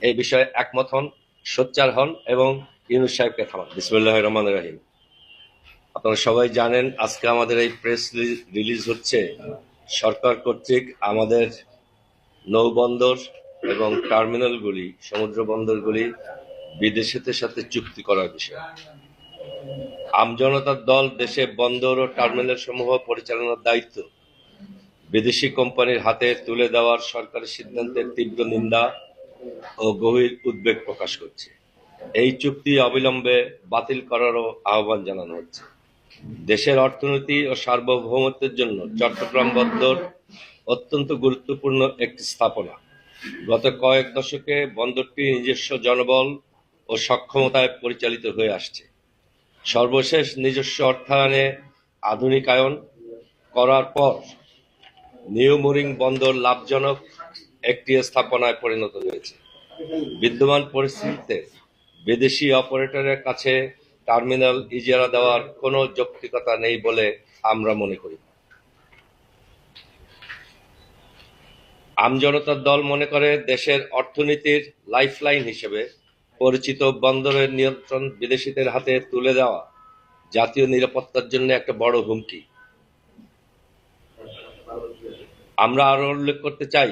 এই বিষয়ে একমত হন, সোচ্চার হন এবং ইউনূস সাহেবকে থামান। বিসমিল্লাহির রহমানির রহিম। আপনারা সবাই জানেন আজকে আমাদের এই প্রেস রিলিজ হচ্ছে সরকার কর্তৃক আমাদের নৌবন্দর এবং টার্মিনালগুলি, সমুদ্র বন্দরগুলি বিদেশিদের সাথে চুক্তি করার বিষয়। আমজনতার দল দেশে বন্দর ও টার্মিনাল সমূহ পরিচালনার দায়িত্ব বিদেশি কোম্পানির হাতে তুলে দেওয়ার সরকারের সিদ্ধান্তের তীব্র নিন্দা ও গভীর উদ্বেগ প্রকাশ করছে। এই চুক্তি অবিলম্বে বাতিল করারও আহ্বান জানানো হচ্ছে। দেশের অর্থনীতি ও সার্বভৌমত্বের জন্য চট্টগ্রাম বন্দর অত্যন্ত গুরুত্বপূর্ণ একটি স্থাপনা। গত কয়েক দশকে বন্দরটি নিজস্ব জনবল ও সক্ষমতায় পরিচালিত হয়ে আসছে। সর্বশেষ নিজস্ব অর্থায়নে আধুনিকায়ন করার পর নিউ মুরিং বন্দর লাভজনক একটি স্থাপনায় পরিণত হয়েছে। বিদ্যমান পরিস্থিতিতে বিদেশি অপারেটরের কাছে টার্মিনাল ইজারা দেওয়ার কোনো যৌক্তিকতা নেই বলে আমরা মনে করি। আমজনতার দল মনে করে দেশের অর্থনীতির লাইফলাইন হিসেবে পরিচিত বন্দরের নিয়ন্ত্রণ বিদেশিদের হাতে তুলে দেওয়া জাতীয় নিরাপত্তার জন্য একটা বড় হুমকি। আমরা আরো উল্লেখ করতে চাই,